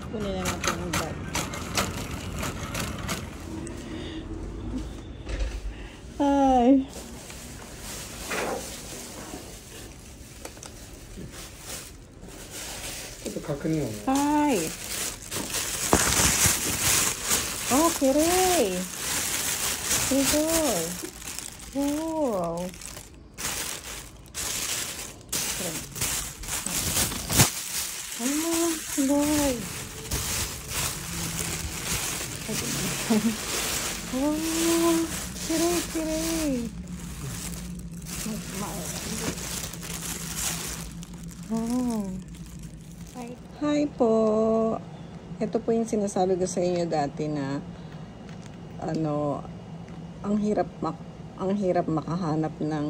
Kunin na natin yung bag. Ay. Hi. Oh, kiray. Kiray. Wow. Oh, Lord. Oh, kiray. Oh. Hi po. Ito po yung sinasabi ko sa inyo dati na ang hirap makahanap ng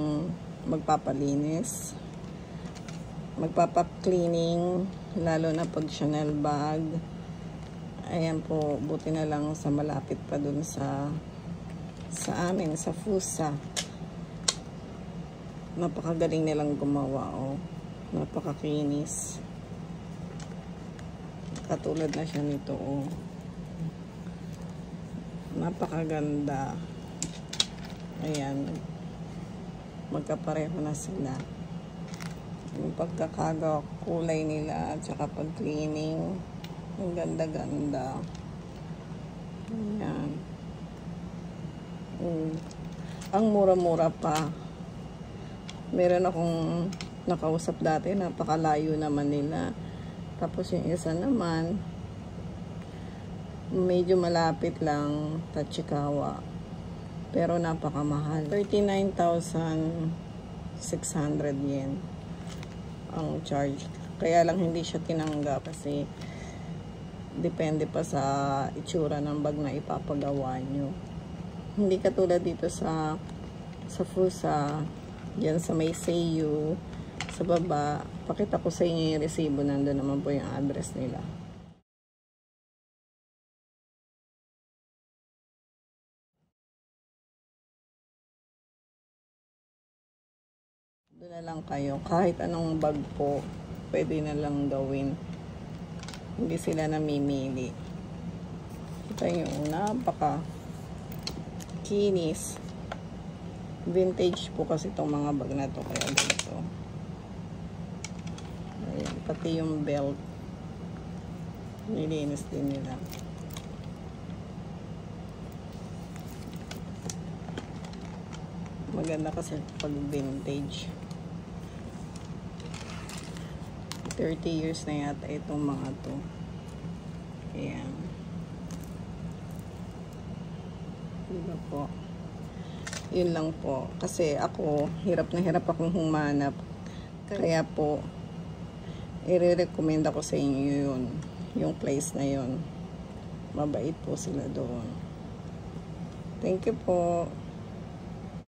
magpapalinis, magpapa-cleaning, lalo na pag Chanel bag. Ayan po, buti na lang sa malapit pa dun sa amin, sa Fusa. Napakagaling nilang gumawa, oh. Napakakinis. Katulad na siya nito, oh. Napakaganda. Ayan. Magkapareho na sila. Yung pagkakaga, kulay nila, at saka pag-cleaning. Ang ganda-ganda. Ayan. Ang mura-mura pa. Meron akong nakausap dati, napakalayo naman nila. Tapos yung isa naman, medyo malapit lang, Tachikawa. Pero napakamahal. 39,600 yen ang charge. Kaya lang hindi siya tinanggap kasi depende pa sa itsura ng bag na ipapagawa nyo. Hindi katulad dito sa Fusa, dyan sa may Seiyu, sa baba. Pakita ko sa inyo yung resibo. Nandun naman po yung address nila. Doon na lang kayo. Kahit anong bag po, pwede na lang gawin. Hindi sila namimili. Kita nyo, napaka kinis. Vintage po kasi itong mga bag na to. Kaya dito. Ayan, pati yung belt. Nilinis din nila. Maganda kasi pag vintage. 30 years na yata itong mga to. Ayan. Diba po? Yun lang po. Kasi ako, hirap na hirap akong humanap. Kaya po, i-recommend ako sa inyo yun. Yung place na yun. Mabait po sila doon. Thank you po.